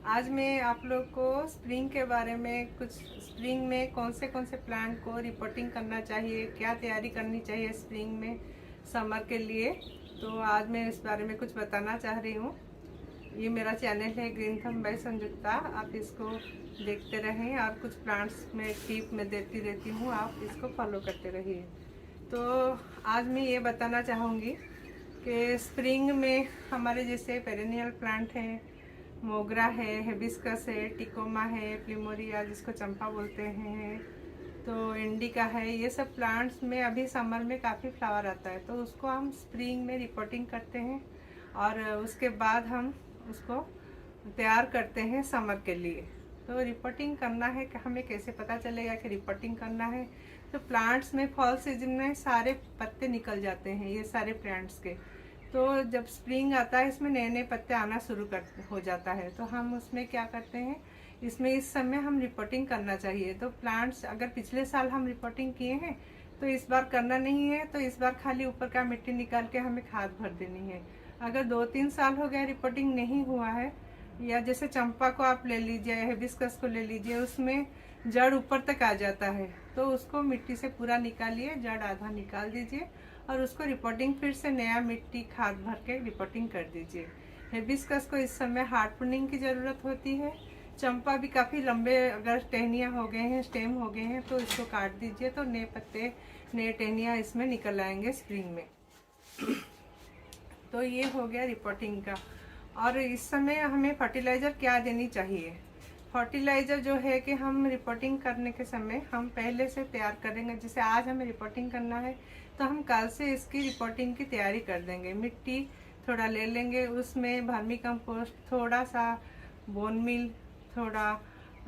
आज मैं आप लोग को स्प्रिंग के बारे में कुछ स्प्रिंग में कौन से प्लांट को रिपोर्टिंग करना चाहिए, क्या तैयारी करनी चाहिए स्प्रिंग में समर के लिए। तो आज मैं इस बारे में कुछ बताना चाह रही हूँ। ये मेरा चैनल है ग्रीन थंब बाय संयुक्ता, आप इसको देखते रहें और कुछ प्लांट्स में टिप में देती रहती हूँ, आप इसको फॉलो करते रहिए। तो आज मैं ये बताना चाहूँगी कि स्प्रिंग में हमारे जैसे पेरेनियल प्लांट हैं, मोगरा है, हिबिस्कस है, टिकोमा है, प्लूमेरिया जिसको चंपा बोलते हैं, तो इंडिका है। ये सब प्लांट्स में अभी समर में काफ़ी फ्लावर आता है, तो उसको हम स्प्रिंग में रिपोर्टिंग करते हैं और उसके बाद हम उसको तैयार करते हैं समर के लिए। तो रिपोर्टिंग करना है कि हमें कैसे पता चलेगा कि रिपोर्टिंग करना है। तो प्लांट्स में फॉल सीजन में सारे पत्ते निकल जाते हैं, ये सारे प्लांट्स के। तो जब स्प्रिंग आता है इसमें नए नए पत्ते आना शुरू हो जाता है, तो हम उसमें क्या करते हैं, इसमें इस समय हम रिपोर्टिंग करना चाहिए। तो प्लांट्स अगर पिछले साल हम रिपोर्टिंग किए हैं तो इस बार करना नहीं है, तो इस बार खाली ऊपर का मिट्टी निकाल के हमें खाद भर देनी है। अगर 2-3 साल हो गया रिपोर्टिंग नहीं हुआ है, या जैसे चंपा को आप ले लीजिए, हिबिस्कस को ले लीजिए, उसमें जड़ ऊपर तक आ जाता है, तो उसको मिट्टी से पूरा निकालिए, जड़ आधा निकाल दीजिए और उसको रिपोर्टिंग फिर से नया मिट्टी खाद भर के रिपोर्टिंग कर दीजिए। हिबिस्कस को इस समय हार्ड प्रूनिंग की ज़रूरत होती है। चंपा भी काफ़ी लंबे अगर टहनियाँ हो गए हैं, स्टेम हो गए हैं, तो इसको काट दीजिए, तो नए पत्ते नए टहनियाँ इसमें निकल आएंगे स्प्रिंग में। तो ये हो गया रिपोर्टिंग का। और इस समय हमें फर्टिलाइज़र क्या देनी चाहिए। फर्टिलाइज़र जो है कि हम रिपोर्टिंग करने के समय हम पहले से तैयार करेंगे। जैसे आज हमें रिपोर्टिंग करना है तो हम कल से इसकी रिपोर्टिंग की तैयारी कर देंगे। मिट्टी थोड़ा ले लेंगे, उसमें वर्मी कंपोस्ट, थोड़ा सा बोन मिल, थोड़ा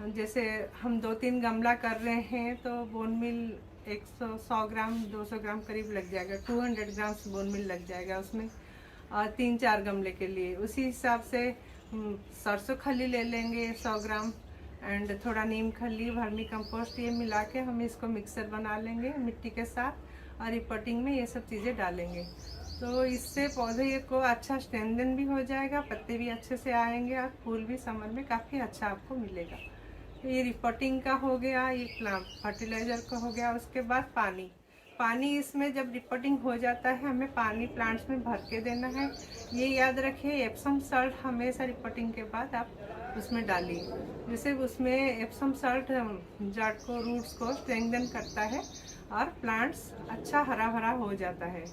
जैसे हम 2-3 गमला कर रहे हैं तो बोन मिल 100 ग्राम 200 ग्राम करीब लग जाएगा, 200 ग्राम बोन मिल लग जाएगा उसमें। और 3-4 गमले के लिए उसी हिसाब से सरसों खली ले लेंगे 100 ग्राम, एंड थोड़ा नीम खली, वर्मी कंपोस्ट, ये मिला के हम इसको मिक्सर बना लेंगे मिट्टी के साथ और रिपोर्टिंग में ये सब चीज़ें डालेंगे। तो इससे पौधे को अच्छा स्ट्रेंथन भी हो जाएगा, पत्ते भी अच्छे से आएंगे और फूल भी समर में काफ़ी अच्छा आपको मिलेगा। तो ये रिपोर्टिंग का हो गया, ये फर्टिलाइज़र का हो गया। उसके बाद पानी इसमें जब रिपोर्टिंग हो जाता है हमें पानी प्लांट्स में भर के देना है। ये याद रखिए, एप्सम सॉल्ट हमेशा रिपोर्टिंग के बाद आप उसमें डालिए। जैसे उसमें एप्सम सॉल्ट जड़ को, रूट्स को स्ट्रेंथन करता है और प्लांट्स अच्छा हरा भरा हो जाता है।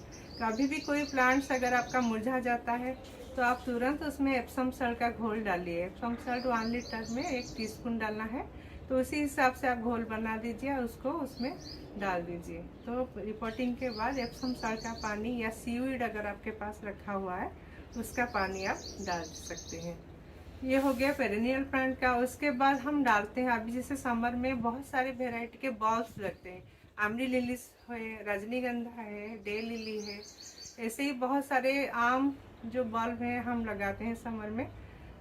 कभी भी कोई प्लांट्स अगर आपका मुरझा जाता है तो आप तुरंत उसमें एप्सम सॉल्ट का घोल डालिए। एप्सम सॉल्ट 1 लीटर में 1 टीस्पून डालना है, तो उसी हिसाब से आप घोल बना दीजिए और उसको उसमें डाल दीजिए। तो रिपोर्टिंग के बाद एप्सम सॉल्ट का पानी या सीवीड अगर आपके पास रखा हुआ है उसका पानी आप डाल सकते हैं। ये हो गया पेरेनियल प्लांट का। उसके बाद हम डालते हैं, अभी जैसे समर में बहुत सारे वेराइटी के बल्ब्स लगते हैं, आमरी लिलीज है, रजनीगंधा है, डे लिली है, ऐसे ही बहुत सारे आम जो बल्ब हैं हम लगाते हैं समर में।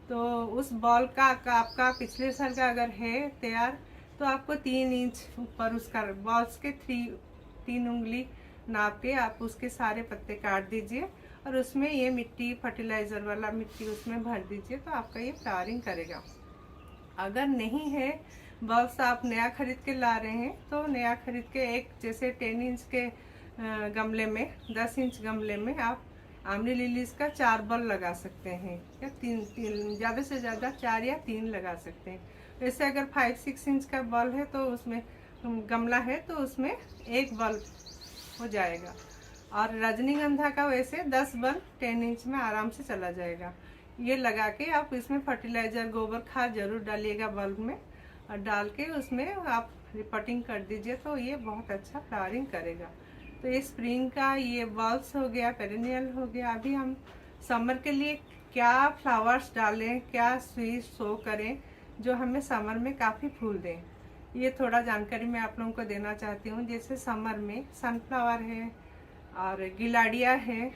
तो उस बॉल का आपका पिछले साल का अगर है तैयार, तो आपको 3 इंच ऊपर उसका बॉल्स के 3 उंगली नाप के आप उसके सारे पत्ते काट दीजिए और उसमें ये मिट्टी, फर्टिलाइज़र वाला मिट्टी उसमें भर दीजिए, तो आपका ये फ्लावरिंग करेगा। अगर नहीं है बल्ब्स, आप नया खरीद के ला रहे हैं, तो नया खरीद के एक जैसे 10 इंच के गमले में, 10 इंच गमले में आप आमली लिलीज का 4 बल्ब लगा सकते हैं, या तीन ज़्यादा से ज़्यादा 4 या 3 लगा सकते हैं। वैसे अगर 5-6 इंच का बल्ब है तो उसमें गमला है तो उसमें 1 बल्ब हो जाएगा। और रजनीगंधा का वैसे 10 बल्ब 10 इंच में आराम से चला जाएगा। ये लगा के आप इसमें फर्टिलाइज़र, गोबर खाद जरूर डालिएगा बल्ब में, और डाल के उसमें आप रिपोर्टिंग कर दीजिए, तो ये बहुत अच्छा फ्लावरिंग करेगा। तो ये स्प्रिंग का ये बल्ब्स हो गया, पेरेनियल हो गया। अभी हम समर के लिए क्या फ्लावर्स डालें, क्या स्वीट शो करें जो हमें समर में काफ़ी फूल दें, ये थोड़ा जानकारी मैं आप लोगों को देना चाहती हूँ। जैसे समर में सनफ्लावर है और गिलाडिया है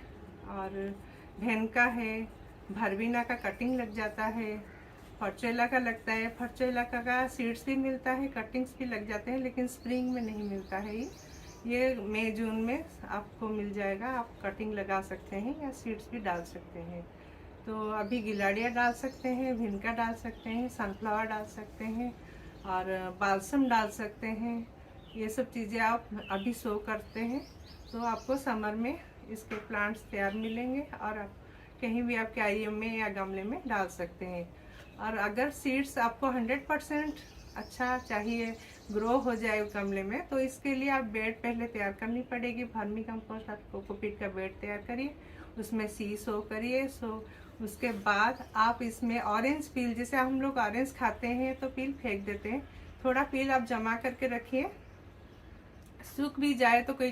और भेनका है, भरवीना का कटिंग लग जाता है, फर्चेला का लगता है। फर्चेला का सीड्स भी मिलता है, कटिंग्स भी लग जाते हैं, लेकिन स्प्रिंग में नहीं मिलता है। ये मई जून में आपको मिल जाएगा, आप कटिंग लगा सकते हैं या सीड्स भी डाल सकते हैं। तो अभी गिलाड़िया डाल सकते हैं, भिनका डाल सकते हैं, सनफ्लावर डाल सकते हैं और बालसम डाल सकते हैं। ये सब चीज़ें आप अभी सो करते हैं तो आपको समर में इसके प्लांट्स तैयार मिलेंगे और आप कहीं भी आप क्यारियों में या गमले में डाल सकते हैं। और अगर सीड्स आपको 100% अच्छा चाहिए, ग्रो हो जाए गमले में, तो इसके लिए आप बेड पहले तैयार करनी पड़ेगी। वर्मी कंपोस्ट आप कोकोपीट का बेड तैयार करिए, उसमें सी सो करिए। उसके बाद आप इसमें ऑरेंज पील, जैसे हम लोग ऑरेंज खाते हैं तो पील फेंक देते हैं, थोड़ा पील आप जमा करके रखिए, सूख भी जाए तो कोई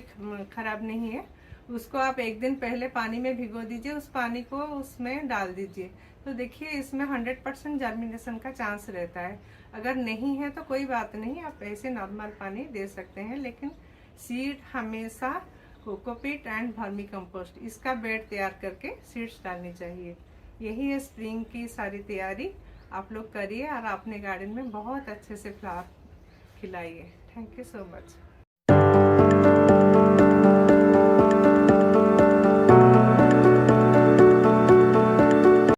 खराब नहीं है। उसको आप एक दिन पहले पानी में भिगो दीजिए, उस पानी को उसमें डाल दीजिए। तो देखिए इसमें 100% जर्मिनेशन का चांस रहता है। अगर नहीं है तो कोई बात नहीं, आप ऐसे नॉर्मल पानी दे सकते हैं, लेकिन सीड हमेशा कोकोपीट एंड वर्मी कंपोस्ट इसका बेड तैयार करके सीड्स डालनी चाहिए। यही है स्प्रिंग की सारी तैयारी। आप लोग करिए और अपने गार्डन में बहुत अच्छे से फ्लावर खिलाइए। Thank you so much.